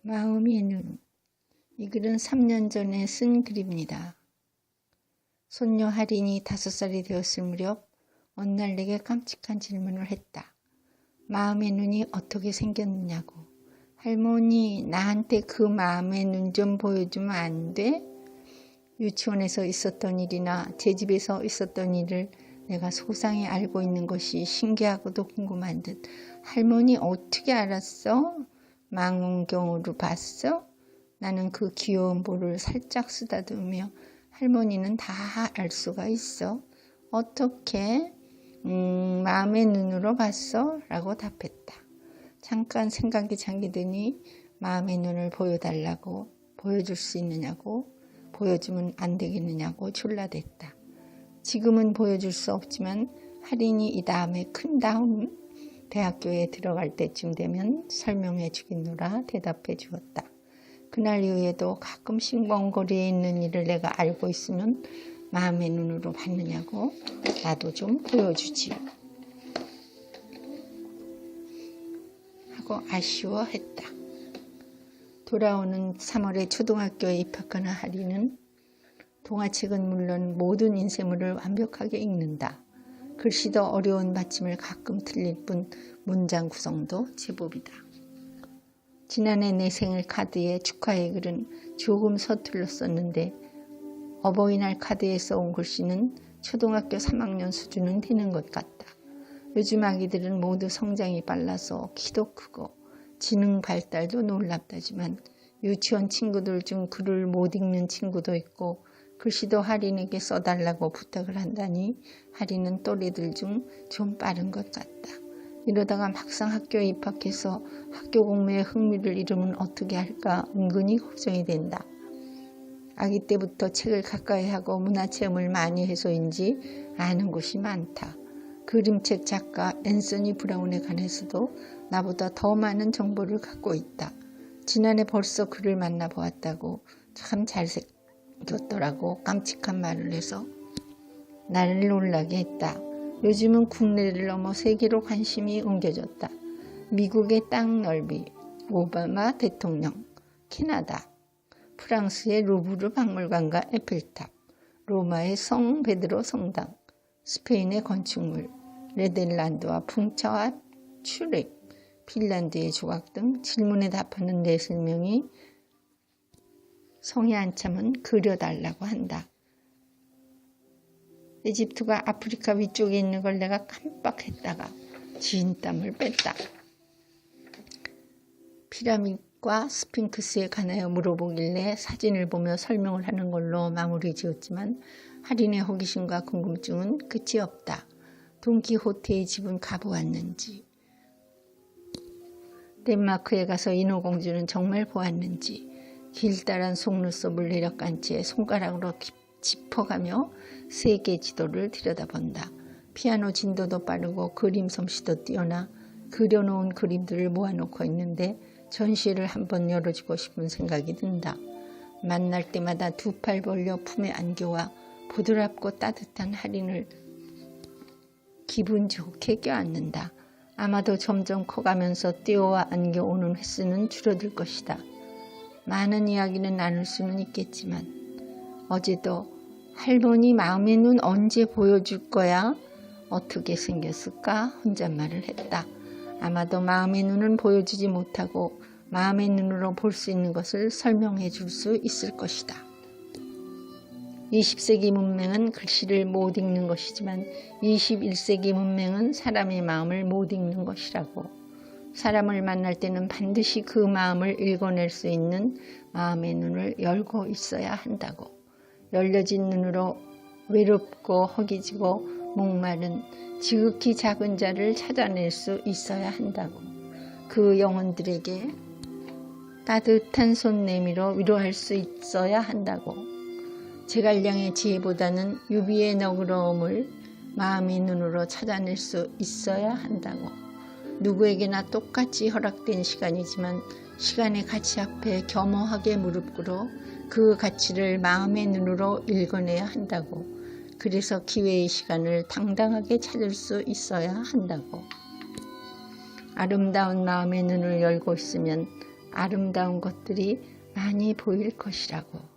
마음의 눈. 이 글은 3년 전에 쓴 글입니다. 손녀 할인이 5살이 되었을 무렵 어느 날 내게 깜찍한 질문을 했다. 마음의 눈이 어떻게 생겼느냐고. 할머니, 나한테 그 마음의 눈 좀 보여주면 안 돼? 유치원에서 있었던 일이나 제 집에서 있었던 일을 내가 소상히 알고 있는 것이 신기하고도 궁금한 듯. 할머니 어떻게 알았어? 망원경으로 봤어? 나는 그 귀여운 볼을 살짝 쓰다듬으며 할머니는 다 알 수가 있어. 어떻게? 마음의 눈으로 봤어? 라고 답했다. 잠깐 생각이 잠기더니 마음의 눈을 보여달라고, 보여줄 수 있느냐고, 보여주면 안 되겠느냐고 졸라댔다. 지금은 보여줄 수 없지만 할인이 이 다음에 큰 다음 대학교에 들어갈 때쯤 되면 설명해 주겠노라 대답해 주었다. 그날 이후에도 가끔씩 먼 거리에 있는 일을 내가 알고 있으면 마음의 눈으로 봤느냐고 나도 좀 보여주지 하고 아쉬워했다. 돌아오는 3월에 초등학교에 입학하는 할인은 동화책은 물론 모든 인쇄물을 완벽하게 읽는다. 글씨도 어려운 받침을 가끔 틀릴 뿐 문장 구성도 제법이다. 지난해 내 생일 카드에 축하의 글은 조금 서툴러 썼는데 어버이날 카드에 써온 글씨는 초등학교 3학년 수준은 되는 것 같다. 요즘 아기들은 모두 성장이 빨라서 키도 크고 지능 발달도 놀랍다지만 유치원 친구들 중 글을 못 읽는 친구도 있고 글씨도 할인에게 써달라고 부탁을 한다니 할인은 또래들 중 좀 빠른 것 같다. 이러다가 막상 학교에 입학해서 학교 공부에 흥미를 잃으면 어떻게 할까 은근히 걱정이 된다. 아기 때부터 책을 가까이 하고 문화체험을 많이 해서인지 아는 것이 많다. 그림책 작가 앤서니 브라운에 관해서도 나보다 더 많은 정보를 갖고 있다. 지난해 벌써 그를 만나보았다고 참 잘생겼더라고 깜찍한 말을 해서 나를 놀라게 했다. 요즘은 국내를 넘어 세계로 관심이 옮겨졌다. 미국의 땅 넓이, 오바마 대통령, 캐나다, 프랑스의 루브르 박물관과 에펠탑, 로마의 성 베드로 성당, 스페인의 건축물, 네덜란드와 풍차와 츄릭, 핀란드의 조각 등 질문에 답하는 내 설명이 성이 한참은 그려달라고 한다. 이집트가 아프리카 위쪽에 있는 걸 내가 깜빡했다가 진땀을 뺐다. 피라미드과 스핑크스에 관하여 물어보길래 사진을 보며 설명을 하는 걸로 마무리 지었지만 할인의 호기심과 궁금증은 끝이 없다. 돈키호테의 집은 가보았는지, 덴마크에 가서 인어공주는 정말 보았는지, 길다란 속눈썹을 내려깐 채 손가락으로 짚어가며 세계 지도를 들여다본다. 피아노 진도도 빠르고 그림 솜씨도 뛰어나 그려놓은 그림들을 모아놓고 있는데 전시를 한번 열어주고 싶은 생각이 든다. 만날 때마다 두 팔 벌려 품에 안겨와 부드럽고 따뜻한 할인을 기분 좋게 껴안는다. 아마도 점점 커가면서 뛰어와 안겨오는 횟수는 줄어들 것이다. 많은 이야기는 나눌 수는 있겠지만 어제도 할머니 마음의 눈 언제 보여줄 거야? 어떻게 생겼을까? 혼잣말을 했다. 아마도 마음의 눈은 보여주지 못하고 마음의 눈으로 볼 수 있는 것을 설명해 줄 수 있을 것이다. 20세기 문명은 글씨를 못 읽는 것이지만 21세기 문명은 사람의 마음을 못 읽는 것이라고. 사람을 만날 때는 반드시 그 마음을 읽어낼 수 있는 마음의 눈을 열고 있어야 한다고. 열려진 눈으로 외롭고 허기지고 목마른 지극히 작은 자를 찾아낼 수 있어야 한다고. 그 영혼들에게 따뜻한 손 내밀어 위로할 수 있어야 한다고. 제갈량의 지혜보다는 유비의 너그러움을 마음의 눈으로 찾아낼 수 있어야 한다고. 누구에게나 똑같이 허락된 시간이지만 시간의 가치 앞에 겸허하게 무릎 꿇어 그 가치를 마음의 눈으로 읽어내야 한다고. 그래서 기회의 시간을 당당하게 찾을 수 있어야 한다고. 아름다운 마음의 눈을 열고 있으면 아름다운 것들이 많이 보일 것이라고.